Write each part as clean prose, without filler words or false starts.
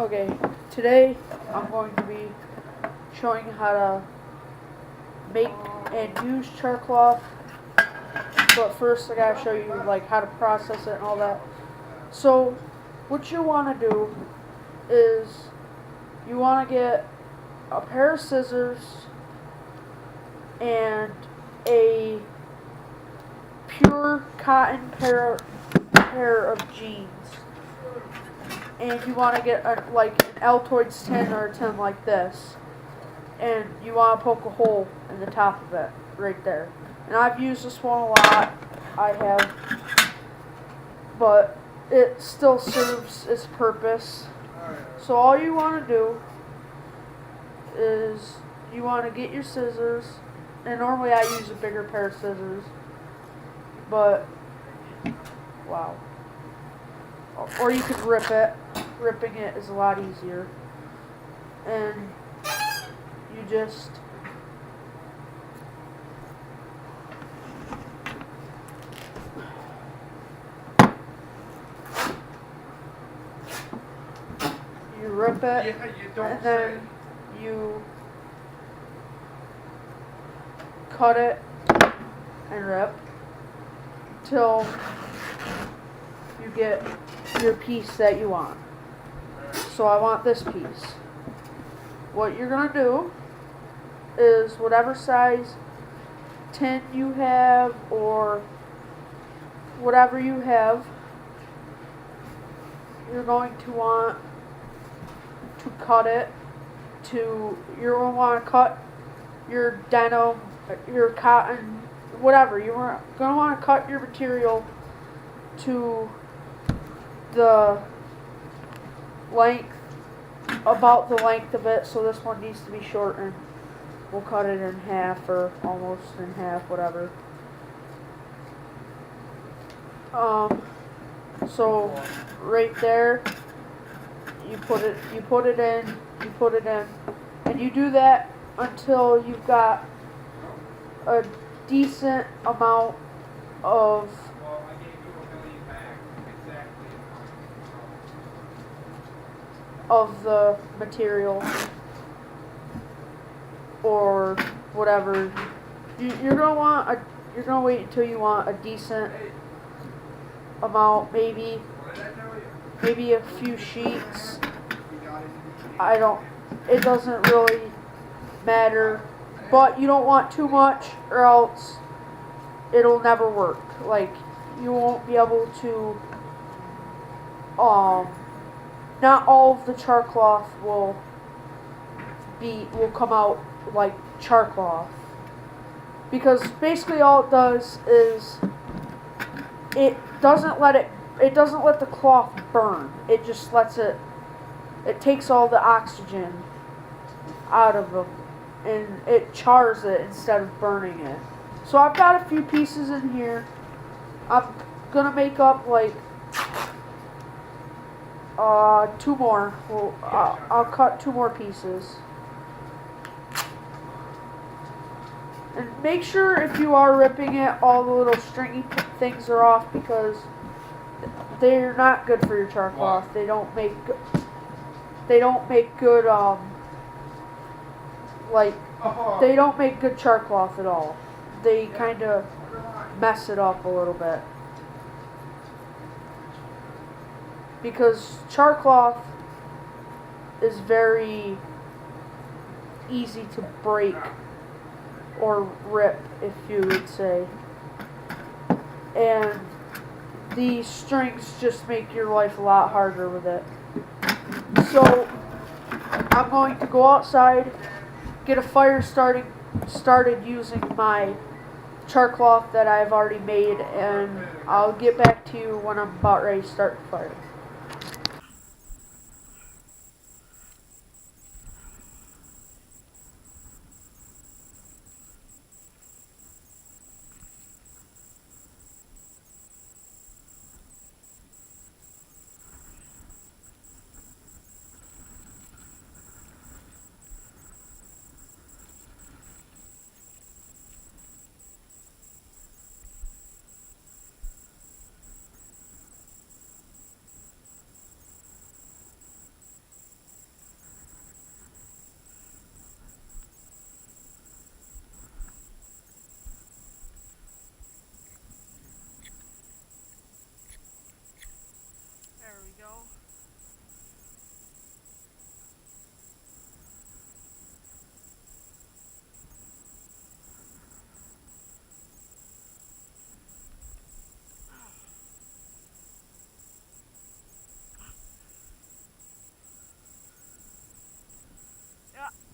Okay, today I'm going to be showing you how to make and use char cloth, but first I gotta show you like how to process it and all that. So what you want to do is you want to get a pair of scissors and a pure cotton pair of jeans, and you want to get like an Altoids tin or a tin like this, and you want to poke a hole in the top of it right there. And I've used this one a lot. I have, but it still serves its purpose. So all you want to do is you want to get your scissors, and normally I use a bigger pair of scissors, but wow. Or you could rip it. Ripping it is a lot easier. And you just rip it, and then you cut it and rip till you get your piece that you want. So I want this piece. What you're going to do is whatever size tin you have or whatever you have, you're going to want to cut it to, you're going to want to cut your denim, your cotton, whatever. You're going to want to cut your material to the length, about the length of it, so this one needs to be shortened. We'll cut it in half or almost in half, whatever. So right there, you put it in, and you do that until you've got a decent amount of the material or whatever. You're gonna wait until you want a decent amount, maybe a few sheets. It doesn't really matter, but you don't want too much or else it'll never work. Like, you won't be able to, not all of the char cloth will come out like char cloth, because basically all it does is it doesn't let the cloth burn. It just it takes all the oxygen out of them, and it chars it instead of burning it. So I've got a few pieces in here. I'm gonna make up like two more. Well, I'll cut two more pieces. And make sure if you are ripping it, all the little stringy things are off, because they're not good for your char cloth. They don't make good they don't make good char cloth at all. They kind of mess it up a little bit, because char cloth is very easy to break or rip, if you would say, and these strings just make your life a lot harder with it. So I'm going to go outside, get a fire started using my char cloth that I've already made, and I'll get back to you when I'm about ready to start the fire.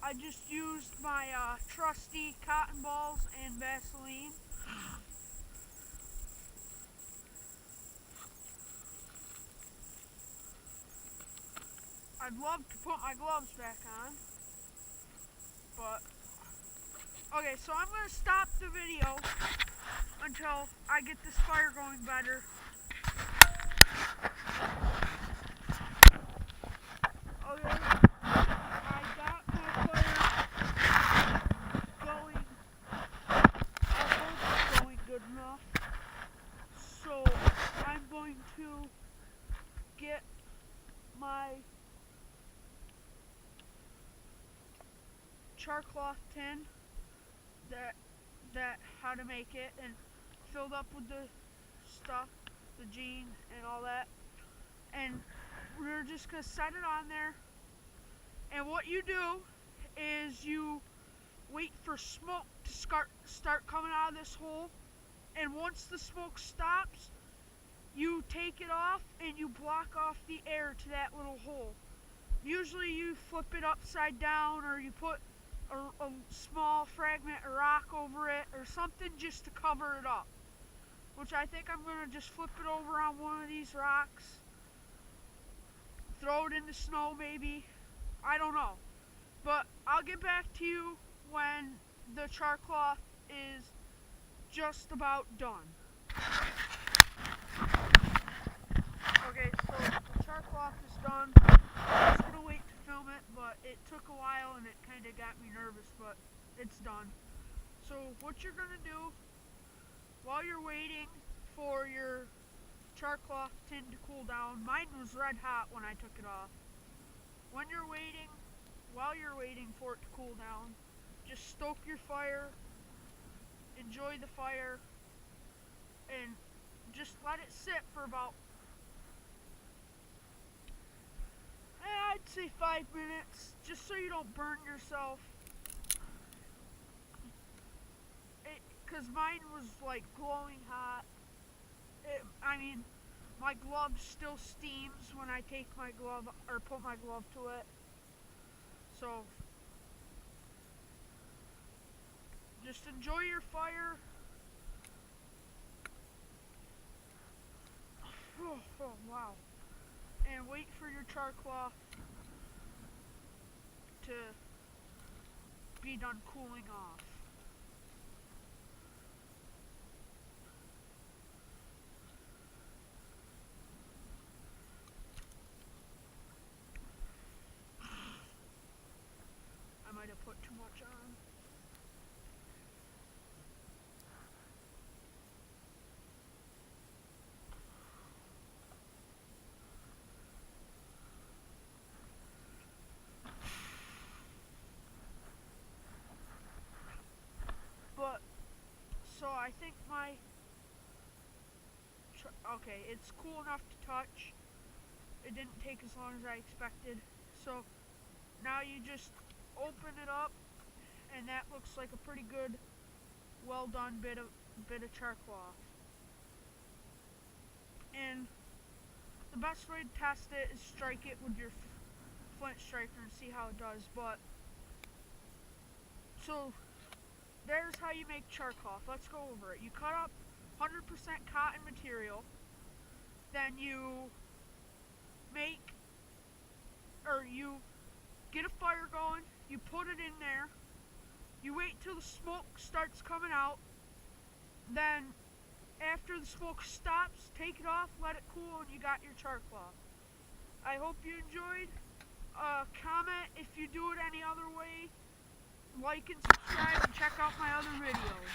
I just used my trusty cotton balls and Vaseline. I'd love to put my gloves back on, but okay, so I'm going to stop the video until I get this fire going better. Okay, I got my fire going. I hope it's going good enough. So I'm going to get my char cloth tin that how to make it and filled up with the stuff, the gene and all that. And we're just gonna set it on there. And what you do is you wait for smoke to start coming out of this hole. And once the smoke stops, you take it off and you block off the air to that little hole. Usually you flip it upside down, or you put a small fragment of rock over it or something just to cover it up. Which I think I'm going to just flip it over on one of these rocks. Throw it in the snow maybe. I don't know. But I'll get back to you when the char cloth is just about done. Okay, so the char cloth is done. I was going to wait to film it, but it took a while and it kind of got me nervous, but it's done. So what you're going to do while you're waiting for your char cloth tin to cool down, mine was red hot when I took it off. While you're waiting for it to cool down, just stoke your fire, enjoy the fire, and just let it sit for about, I'd say 5 minutes, just so you don't burn yourself. Because mine was like glowing hot. My glove still steams when I take my glove or put my glove to it. So just enjoy your fire. Oh, wow. And wait for your char cloth to be done cooling off. I might have put too much on. But, so I think okay, it's cool enough to touch. It didn't take as long as I expected. So now you just open it up, and that looks like a pretty good, well done bit of char cloth. And the best way to test it is strike it with your flint striker and see how it does. But so there's how you make char cloth. Let's go over it. You cut up 100% cotton material, then you you get a fire going, you put it in there, you wait till the smoke starts coming out, then after the smoke stops, take it off, let it cool, and you got your char cloth. I hope you enjoyed. Comment if you do it any other way, like and subscribe, and check out my other videos.